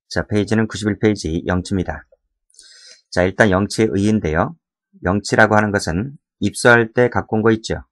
자, 페이지는 91페이지 영치입니다. 자, 일단 영치의 의의인데요. 영치라고 하는 것은 입수할 때 갖고 온 거 있죠.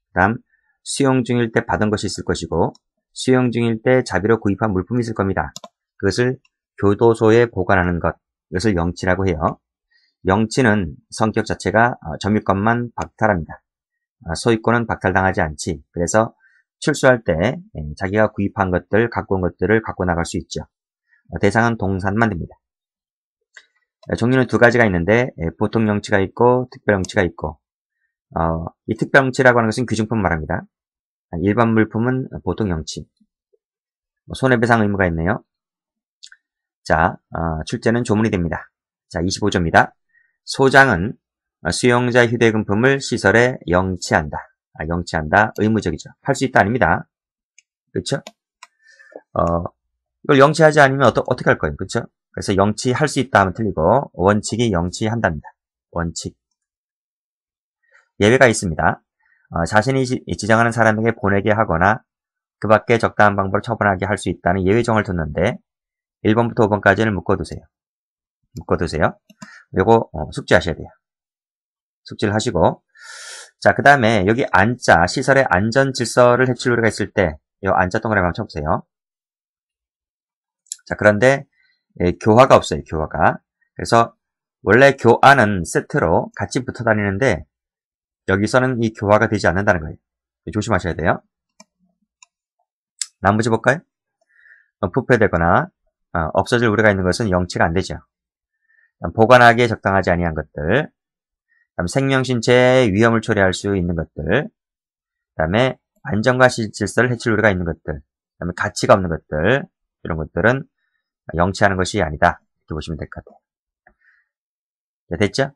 그 다음 수용 중일 때 받은 것이 있을 것이고 수용 중일 때 자비로 구입한 물품이 있을 겁니다. 그것을 교도소에 보관하는 것, 이것을 영치라고 해요. 영치는 성격 자체가 점유권만 박탈합니다. 소유권은 박탈당하지 않지. 그래서 출소할 때 자기가 구입한 것들, 갖고 온 것들을 갖고 나갈 수 있죠. 대상은 동산만 됩니다. 종류는 두 가지가 있는데 보통 영치가 있고 특별 영치가 있고 이 특별 영치라고 하는 것은 귀중품 말합니다. 일반 물품은 보통 영치. 손해배상 의무가 있네요. 자, 출제는 조문이 됩니다. 자, 25조입니다. 소장은 수용자의 휴대금품을 시설에 영치한다. 영치한다. 의무적이죠. 할 수 있다 아닙니다. 그렇죠? 이걸 영치하지 않으면 어떻게 할 거예요? 그렇죠? 그래서 영치할 수 있다 하면 틀리고 원칙이 영치한답니다. 원칙. 예외가 있습니다. 자신이 지정하는 사람에게 보내게 하거나 그 밖에 적당한 방법을 처분하게 할 수 있다는 예외정을 뒀는데 1번부터 5번까지는 묶어두세요. 요거 숙지하셔야 돼요. 숙지를 하시고 자, 그 다음에 여기 안자, 시설의 안전 질서를 해칠 우려가 있을 때 이 안자 동그라미 한번 쳐보세요. 자, 그런데 교화가 없어요. 교화가. 그래서 원래 교안은 세트로 같이 붙어 다니는데 여기서는 이 교화가 되지 않는다는 거예요. 조심하셔야 돼요. 나머지 볼까요? 부패되거나 없어질 우려가 있는 것은 영치가 안 되죠. 보관하기에 적당하지 아니한 것들, 그다음 생명신체에 위험을 초래할 수 있는 것들, 그 다음에 안전과 질서를 해칠 우려가 있는 것들, 그 다음에 가치가 없는 것들, 이런 것들은 영치하는 것이 아니다. 이렇게 보시면 될 것 같아요. 자, 됐죠?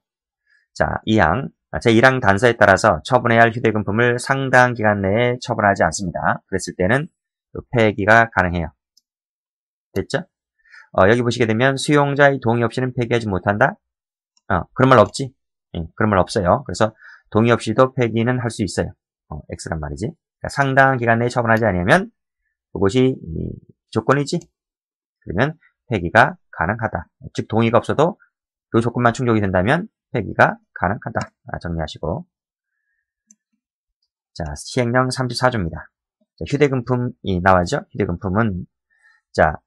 자, 2항. 제1항 단서에 따라서 처분해야 할 휴대금품을 상당한 기간 내에 처분하지 않습니다. 그랬을 때는 폐기가 가능해요. 됐죠? 여기 보시게 되면 수용자의 동의 없이는 폐기하지 못한다? 그런 말 없지? 그런 말 없어요. 그래서 동의 없이도 폐기는 할 수 있어요. X란 말이지. 그러니까 상당한 기간 내에 처분하지 않으면 그것이 조건이지? 그러면 폐기가 가능하다. 즉 동의가 없어도 그 조건만 충족이 된다면 폐기가 가능하다. 정리하시고. 자, 시행령 34조입니다. 휴대금품이 나와죠? 휴대금품은 자,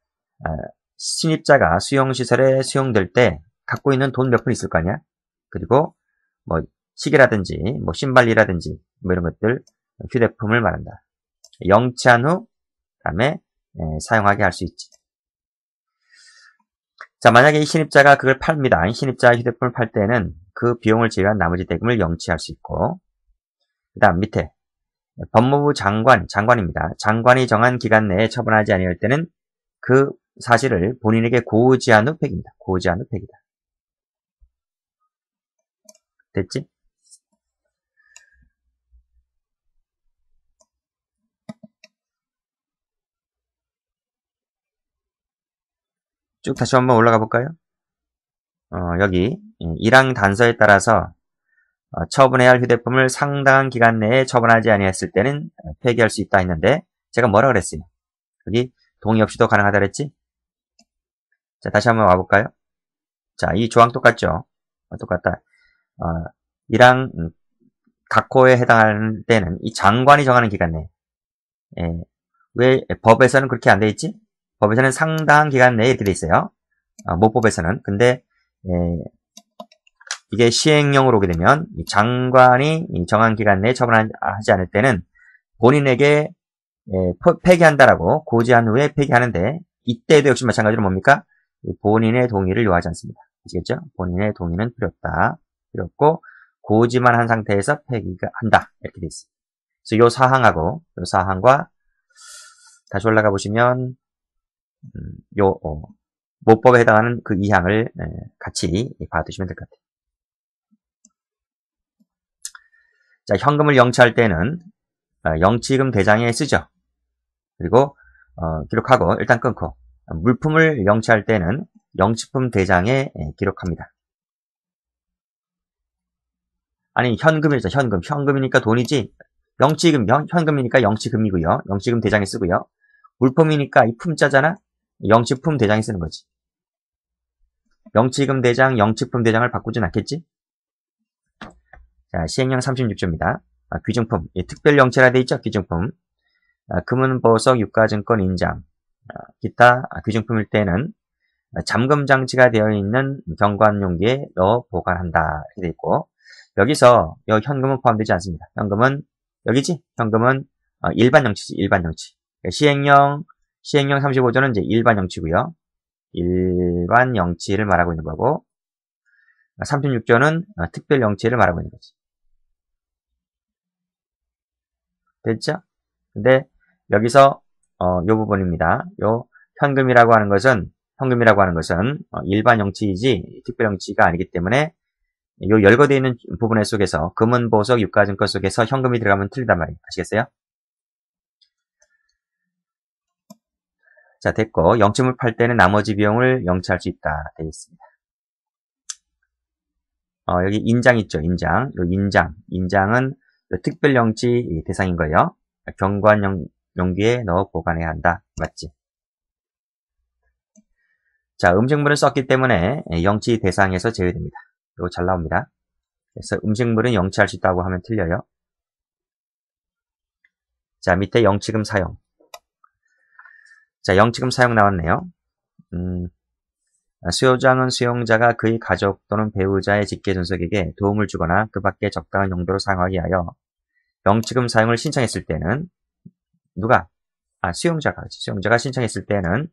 신입자가 수용시설에 수용될 때 갖고 있는 돈 몇 푼 있을 거 아니야? 그리고 뭐 시계라든지 뭐 신발이라든지 뭐 이런 것들 휴대품을 말한다. 영치한 후 그다음에 사용하게 할 수 있지. 자, 만약에 이 신입자가 그걸 팝니다. 이 신입자 휴대폰을 팔 때는 그 비용을 제외한 나머지 대금을 영치할 수 있고, 그 다음 밑에 법무부 장관입니다. 장관이 정한 기간 내에 처분하지 아니할 때는 그 사실을 본인에게 고지한 후 폐기입니다. 고지한 후 폐기다. 됐지? 쭉 다시 한번 올라가 볼까요? 여기 1항 단서에 따라서 처분해야 할 휴대폰을 상당한 기간 내에 처분하지 아니했을 때는 폐기할 수 있다 했는데 제가 뭐라 그랬어요? 여기 동의 없이도 가능하다 그랬지? 자, 다시 한번 와볼까요? 자, 이 조항 똑같죠? 똑같다. 1항 각호에 해당하는 때는 이 장관이 정하는 기간 내에 왜 법에서는 그렇게 안 돼 있지? 법에서는 상당한 기간 내에 이렇게 돼 있어요. 모법에서는. 근데 이게 시행령으로 오게 되면 이 장관이 정한 기간 내에 처분하지 않을 때는 본인에게 폐기한다라고 고지한 후에 폐기하는데 이때도 역시 마찬가지로 뭡니까? 본인의 동의를 요하지 않습니다. 아시겠죠? 본인의 동의는 필요 없고 고지만 한 상태에서 폐기가 한다. 이렇게 돼 있어요. 그래서 요 사항과 다시 올라가 보시면 모법에 해당하는 그 2항을 같이 봐두시면 될 것 같아요. 자, 현금을 영치할 때는 영치금 대장에 쓰죠. 그리고 기록하고 일단 끊고 물품을 영치할 때는 영치품 대장에 기록합니다. 아니 현금이죠. 현금이니까 돈이지. 영치금 현금이니까 영치금이고요. 영치금 대장에 쓰고요. 물품이니까 이 품자잖아. 영치품 대장이 쓰는 거지. 영치금 대장, 영치품 대장을 바꾸진 않겠지? 자, 시행령 36조입니다. 귀중품. 특별 영치라 돼 있죠? 귀중품. 금은, 보석, 유가증권, 인장. 기타 귀중품일 때는 잠금 장치가 되어 있는 경관 용기에 넣어 보관한다. 이렇게 돼 있고, 여기서 현금은 포함되지 않습니다. 현금은 여기지? 현금은 일반 영치지, 일반 영치. 시행령 35조는 이제 일반 영치고요. 일반 영치를 말하고 있는 거고, 36조는 특별 영치를 말하고 있는 거지. 됐죠? 근데 여기서 요 부분입니다. 요 현금이라고 하는 것은 일반 영치이지 특별 영치가 아니기 때문에 요 열거되어 있는 부분 속에서 금은, 보석, 유가증권 속에서 현금이 들어가면 틀리단 말이에요. 아시겠어요? 자, 됐고, 영치물 팔 때는 나머지 비용을 영치할 수 있다. 되어 있습니다. 여기 인장 있죠, 인장. 요 인장은 특별 영치 대상인 거예요. 경관 용기에 넣어 보관해야 한다. 맞지? 자, 음식물을 썼기 때문에 영치 대상에서 제외됩니다. 이거 잘 나옵니다. 그래서 음식물은 영치할 수 있다고 하면 틀려요. 자, 밑에 영치금 사용. 자, 영치금 사용 나왔네요. 수요장은 수용자가 그의 가족 또는 배우자의 직계존속에게 도움을 주거나 그 밖에 적당한 용도로 사용하기 위하여 영치금 사용을 신청했을 때는 누가? 수용자가 신청했을 때는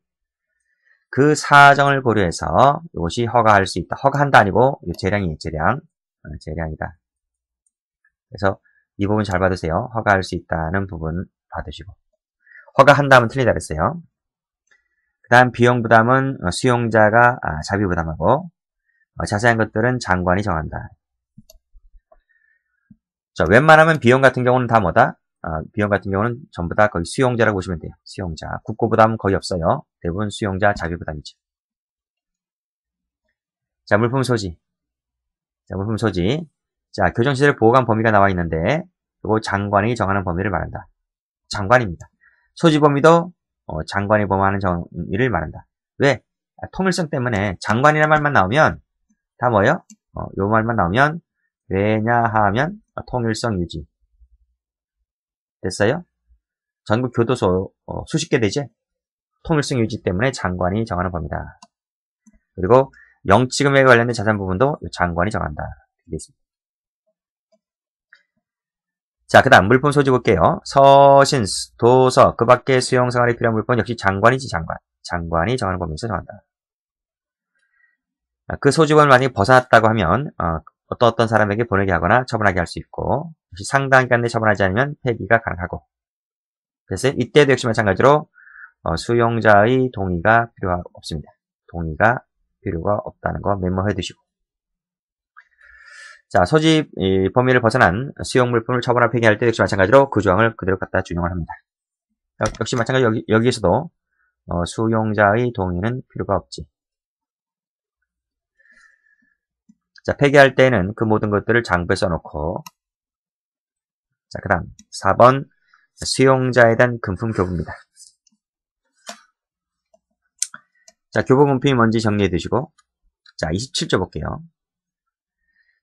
그 사정을 고려해서 이것이 허가할 수 있다. 허가한다 아니고 재량이에요. 재량이다. 그래서 이 부분 잘 받으세요. 허가할 수 있다는 부분 받으시고, 허가한다 하면 틀리다 그랬어요. 그 다음 비용 부담은 수용자가 자비 부담하고, 자세한 것들은 장관이 정한다. 자, 웬만하면 비용 같은 경우는 다 뭐다? 비용 같은 경우는 전부 다 거의 수용자라고 보시면 돼요. 수용자. 국고 부담은 거의 없어요. 대부분 수용자 자비 부담이죠. 자, 물품 소지. 자, 교정시설 보호관 범위가 나와 있는데, 이거 장관이 정하는 범위를 말한다. 장관입니다. 소지 범위도 장관이 범하는 정의를 말한다. 왜? 통일성 때문에 장관이라는 말만 나오면 다 뭐예요? 요 말만 나오면 왜냐하면 통일성 유지. 됐어요? 전국 교도소 수십 개 되지? 통일성 유지 때문에 장관이 정하는 범위다. 그리고 영치금에 관련된 자산 부분도 장관이 정한다. 되어 있습니다. 자, 그 다음 물품 소지 볼게요. 서신, 도서, 그 밖의 수용생활에 필요한 물품 역시 장관이지, 장관. 장관이 정하는 범위에서 정한다. 그 소지범을 만약에 벗어났다고 하면 어떤 사람에게 보내게 하거나 처분하게 할 수 있고, 역시 상당 기간 내에 처분하지 않으면 폐기가 가능하고, 그래서 이때도 역시 마찬가지로 수용자의 동의가 필요가 없습니다. 동의가 필요가 없다는 거 메모해 두시고, 자, 소지 범위를 벗어난 수용물품을 처분하거나 폐기할 때 역시 마찬가지로 그 조항을 그대로 갖다 준용을 합니다. 역시 마찬가지로 여기에서도 수용자의 동의는 필요가 없지. 자, 폐기할 때는 그 모든 것들을 장부에 써놓고, 자, 그 다음 4번 수용자에 대한 금품 교부입니다. 자, 교부 금품이 뭔지 정리해 두시고, 자, 27조 볼게요.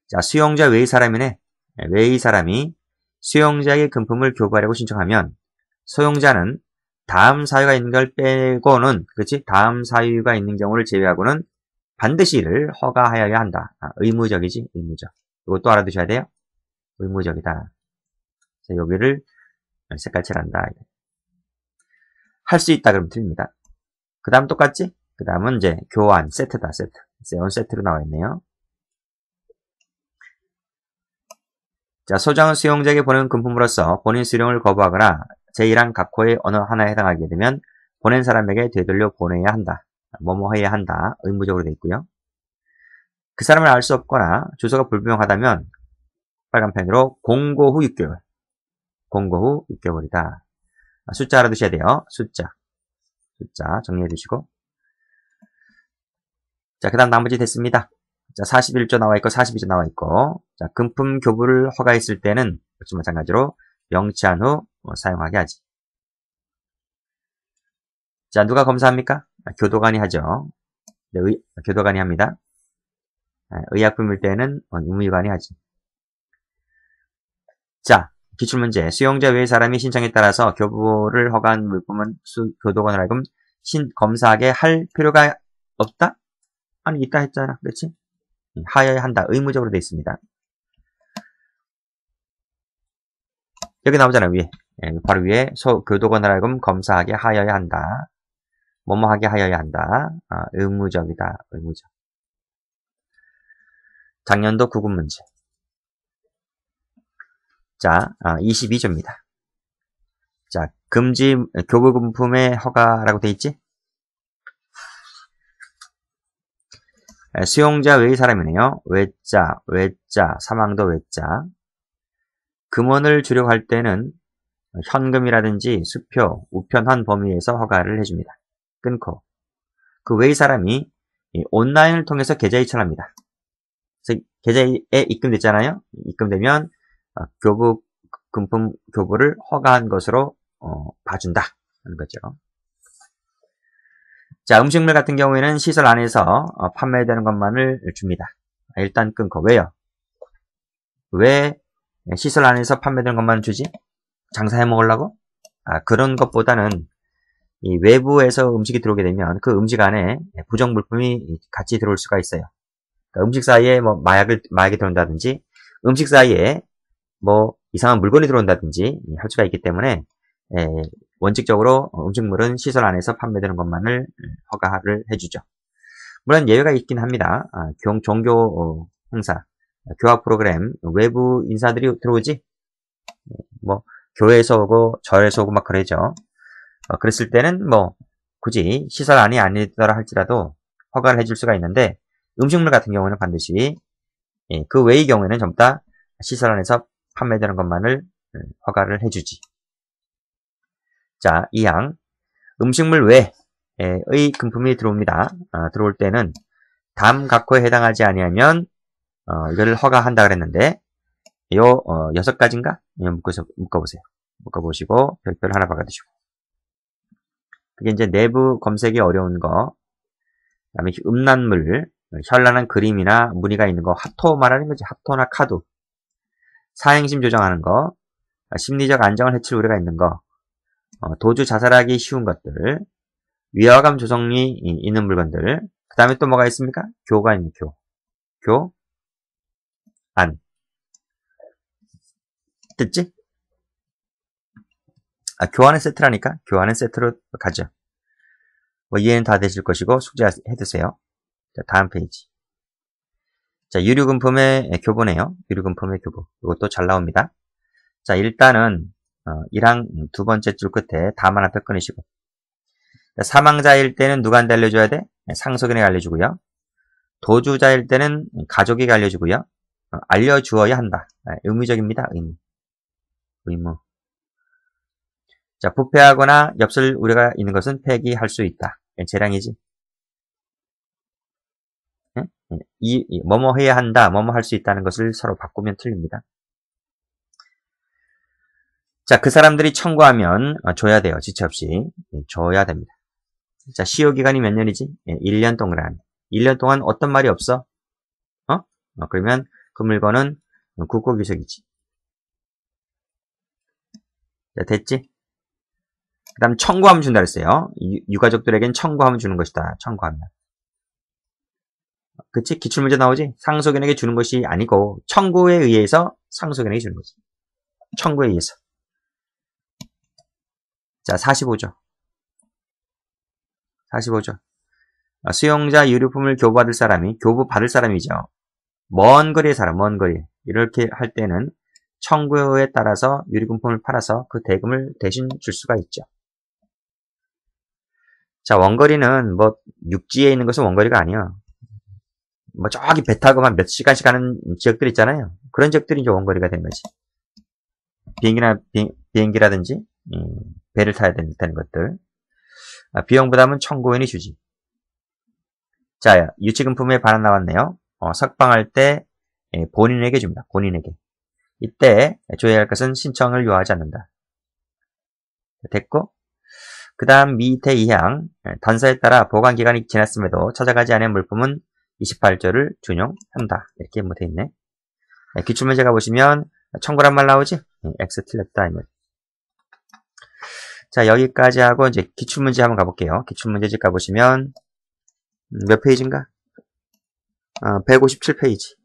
자, 수용자 외의 사람이네. 외의 사람이 수용자에게 금품을 교부하려고 신청하면 소용자는 다음 사유가 있는 걸 빼고는, 그렇지? 다음 사유가 있는 경우를 제외하고는 반드시 이를 허가하여야 한다. 의무적이지, 의무적. 이것도 알아두셔야 돼요. 의무적이다. 자, 여기를 색깔칠한다. 할 수 있다 그러면 틀립니다. 그 다음 똑같지? 그 다음은 이제 교환, 세트다, 세트. 세트로 나와 있네요. 자, 소장은 수용자에게 보낸 금품으로서 본인 수령을 거부하거나 제1항 각호의 어느 하나에 해당하게 되면 보낸 사람에게 되돌려 보내야 한다. 뭐뭐 해야 한다. 의무적으로 되어 있고요. 그 사람을 알 수 없거나 주소가 불분명하다면 빨간 펜으로 공고 후 6개월. 공고 후 6개월이다. 숫자 알아두셔야 돼요. 숫자 정리해 두시고. 자, 그 다음 나머지 됐습니다. 자, 41조 나와 있고 42조 나와 있고, 자, 금품 교부를 허가했을 때는 역시 마찬가지로 영치한 후 사용하게 하지. 자, 누가 검사합니까? 교도관이 하죠. 네, 교도관이 합니다. 의약품일 때는 의무기관이 하지. 자, 기출문제. 수용자 외의 사람이 신청에 따라서 교부를 허가한 물품은 교도관을 하여금 검사하게 할 필요가 없다? 아니, 있다 했잖아. 그렇지? 하여야 한다. 의무적으로 되어 있습니다. 여기 나오잖아요. 위에. 바로 위에 교도관을 하여금 검사하게 하여야 한다. 뭐뭐 하게 하여야 한다. 의무적이다. 의무적. 작년도 구급 문제. 자, 22조입니다. 자, 금지 교부금품의 허가라고 돼 있지? 수용자 외의 사람이네요. 외자, 사망도 외자. 금원을 주려고 할 때는 현금이라든지 수표, 우편한 범위에서 허가를 해줍니다. 끊고 그 외의 사람이 온라인을 통해서 계좌 이체합니다. 그래서 계좌에 입금됐잖아요. 입금되면 금품 교부를 허가한 것으로 봐준다 하는 거죠. 자, 음식물 같은 경우에는 시설 안에서 판매되는 것만을 줍니다. 일단 끊고. 왜요? 왜 시설 안에서 판매되는 것만 주지? 장사해 먹으려고? 그런 것보다는 이 외부에서 음식이 들어오게 되면 그 음식 안에 부정 물품이 같이 들어올 수가 있어요. 그러니까 음식 사이에 뭐 마약이 들어온다든지 음식 사이에 뭐 이상한 물건이 들어온다든지 할 수가 있기 때문에 원칙적으로 음식물은 시설 안에서 판매되는 것만을 허가를 해주죠. 물론 예외가 있긴 합니다. 종교 행사, 교화 프로그램, 외부 인사들이 들어오지? 뭐 교회에서 오고 절에서 오고 막 그러죠. 그랬을 때는 뭐 굳이 시설 안이 아니더라 할지라도 허가를 해줄 수가 있는데 음식물 같은 경우는 반드시 그 외의 경우에는 전부 다 시설 안에서 판매되는 것만을 허가를 해주지. 자, 2항 음식물 외의 금품이 들어옵니다. 들어올 때는 다음 각호에 해당하지 아니하면 이거를 허가한다 그랬는데 요 6가지인가? 묶어보세요. 묶어보시고 별표를 하나 박아두시고 그게 이제 내부 검색이 어려운 거, 그 다음에 음란물, 현란한 그림이나 무늬가 있는 거, 하토 말하는 거지. 하토나 카드. 사행심 조정하는 거, 심리적 안정을 해칠 우려가 있는 거, 도주 자살하기 쉬운 것들, 위화감 조성이 있는 물건들, 그 다음에 또 뭐가 있습니까? 교가 있는 안. 됐지? 교환의 세트라니까? 교환의 세트로 가죠. 뭐 이해는 다 되실 것이고 숙제해두세요. 자, 다음 페이지. 자, 유류금품의 교부네요. 유류금품의 교부. 이것도 잘 나옵니다. 자, 일단은 1항 두 번째 줄 끝에 다만 앞에 끊으시고 사망자일 때는 누구한테 알려줘야 돼? 상속인에게 알려주고요. 도주자일 때는 가족에게 알려주고요. 알려주어야 한다. 의무적입니다. 의무. 자, 부패하거나 엽설 우려가 있는 것은 폐기할 수 있다. 재량이지. 뭐뭐 해야 한다, 뭐뭐 할 수 있다는 것을 서로 바꾸면 틀립니다. 자, 그 사람들이 청구하면 줘야 돼요. 지체 없이. 줘야 됩니다. 자, 시효기간이 몇 년이지? 1년 동안. 1년 동안 어떤 말이 없어? 그러면 그 물건은 국고규석이지. 자, 됐지? 그 다음 청구하면 준다 그랬어요. 유가족들에겐 청구하면 주는 것이다. 청구하면. 그치? 기출문제 나오지? 상속인에게 주는 것이 아니고 청구에 의해서 상속인에게 주는 거지. 청구에 의해서. 자, 45조. 45조. 수용자 유류품을 교부받을 사람이 교부받을 사람이죠. 먼 거리의 사람, 먼 거리. 이렇게 할 때는 청구에 따라서 유류금품을 팔아서 그 대금을 대신 줄 수가 있죠. 자, 원거리는 뭐 육지에 있는 것은 원거리가 아니야. 뭐 저기 배 타고만 몇 시간씩 가는 지역들 있잖아요. 그런 지역들이 이제 원거리가 되는 거지. 비행기라든지 배를 타야 되는 것들. 비용 부담은 청구인이 주지. 자, 유치금품에 반환 나왔네요. 석방할 때 본인에게 줍니다. 본인에게. 이때 줘야 할 것은 신청을 요하지 않는다. 됐고, 그 다음 밑에 2항 단서에 따라 보관기간이 지났음에도 찾아가지 않은 물품은 28조를 준용한다. 이렇게 뭐 돼있네. 기출문제 가보시면 청구란 말 나오지? X 틀렸다. 자, 여기까지 하고 이제 기출문제 한번 가볼게요. 기출문제집 가보시면 몇 페이지인가? 157페이지.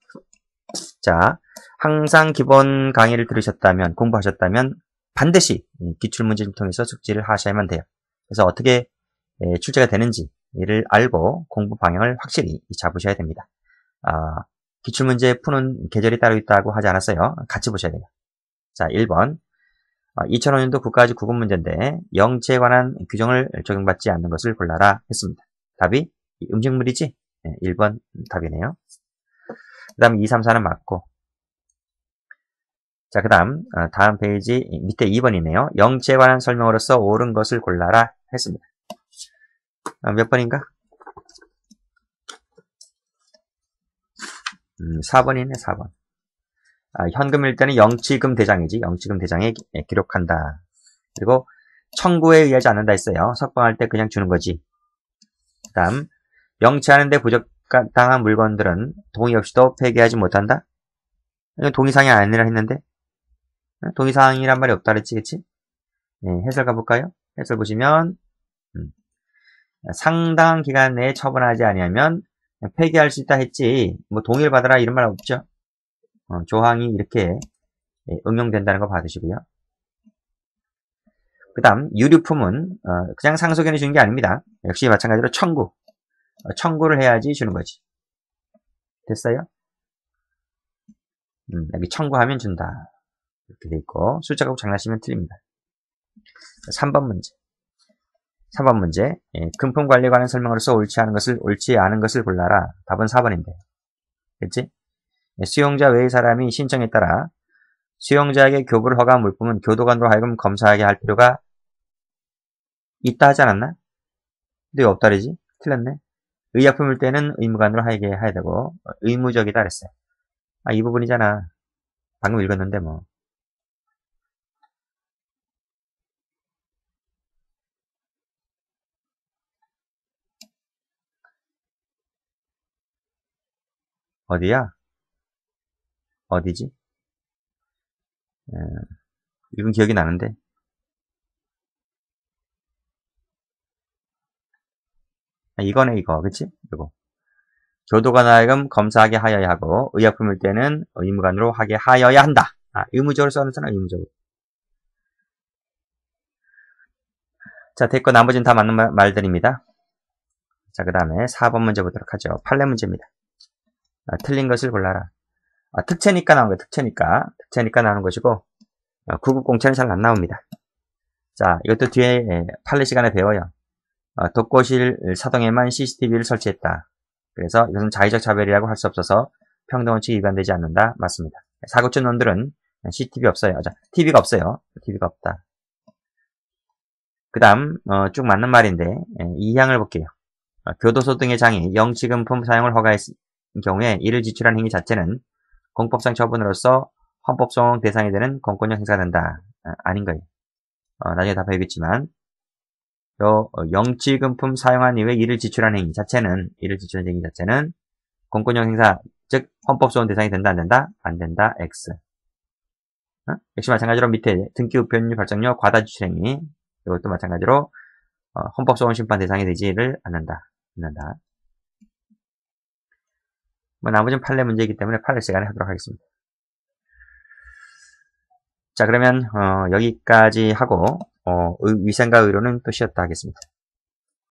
자, 항상 기본 강의를 들으셨다면, 공부하셨다면 반드시 기출문제를 통해서 숙지를 하셔야만 돼요. 그래서 어떻게 출제가 되는지를 알고 공부 방향을 확실히 잡으셔야 됩니다. 기출문제 푸는 계절이 따로 있다고 하지 않았어요. 같이 보셔야 돼요. 자, 1번. 2005년도 국가직 구분문제인데 영치에 관한 규정을 적용받지 않는 것을 골라라 했습니다. 답이 음식물이지? 1번 답이네요. 그 다음 2, 3, 4는 맞고. 자, 그 다음 페이지 밑에 2번이네요. 영치에 관한 설명으로서 옳은 것을 골라라 했습니다. 몇 번인가? 4번이네, 4번. 현금일 때는 영치금 대장이지. 영치금 대장에 기록한다. 그리고 청구에 의하지 않는다 했어요. 석방할 때 그냥 주는 거지. 그 다음 영치하는데 부적당한 물건들은 동의 없이도 폐기하지 못한다. 이건 동의사항이 아니라 했는데 동의사항이란 말이 없다 그랬지, 그치? 해설 가볼까요? 해설 보시면 상당한 기간 내에 처분하지 아니하면 폐기할 수 있다 했지. 뭐 동의를 받아라 이런 말 없죠. 조항이 이렇게 응용된다는 거 받으시고요. 그 다음 유류품은 그냥 상속인이 주는 게 아닙니다. 역시 마찬가지로 청구를 해야지 주는 거지. 됐어요? 여기 청구하면 준다. 이렇게 돼 있고 숫자 갖고 장난치면 틀립니다. 3번 문제. 금품 관리에 관한 설명으로서 옳지 않은 것을 골라라. 답은 4번인데. 그치? 수용자 외의 사람이 신청에 따라 수용자에게 교부를 허가한 물품은 교도관으로 하여금 검사하게 할 필요가 있다 하지 않았나? 근데 왜 없다 그러지? 틀렸네. 의약품일 때는 의무관으로 하게 해야 되고 의무적이다 그랬어요. 이 부분이잖아. 방금 읽었는데 뭐. 어디야? 어디지? 읽은 기억이 나는데. 이거네, 이거. 그치? 이거. 교도관 하여금 검사하게 하여야 하고, 의약품일 때는 의무관으로 하게 하여야 한다. 의무적으로 써놓잖아, 의무적으로. 자, 됐고, 나머지는 다 맞는 말들입니다. 자, 그 다음에 4번 문제 보도록 하죠. 판례 문제입니다. 틀린 것을 골라라. 특채니까 나온 거예요, 특채니까 나오는 것이고, 구급공채는 잘 안 나옵니다. 자, 이것도 뒤에 판례 시간에 배워요. 독거실 사동에만 CCTV를 설치했다. 그래서 이것은 자의적 차별이라고 할 수 없어서 평등원칙이 위반되지 않는다. 맞습니다. 사고천 놈들은 CCTV 없어요. TV가 없어요. TV가 없다. 그 다음 쭉 맞는 말인데 2항을 볼게요. 교도소 등의 장이 영치금품 사용을 허가했을 경우에 이를 지출한 행위 자체는 공법상 처분으로서 헌법소송 대상이 되는 공권력 행사가 된다. 아닌 거예요. 나중에 다 배우겠지만 영치금품 사용한 이후에 이를 지출한 행위 자체는 공권력 행사, 즉 헌법소원 대상이 된다, 안 된다? 안 된다, X. 역시 마찬가지로 밑에 등기 우편료 발정료 과다 지출 행위, 이것도 마찬가지로 헌법소원 심판 대상이 되지를 않는다. 뭐 나머지는 판례 문제이기 때문에 판례 시간에 하도록 하겠습니다. 자, 그러면 여기까지 하고 위생과 의료는 또 쉬었다 하겠습니다.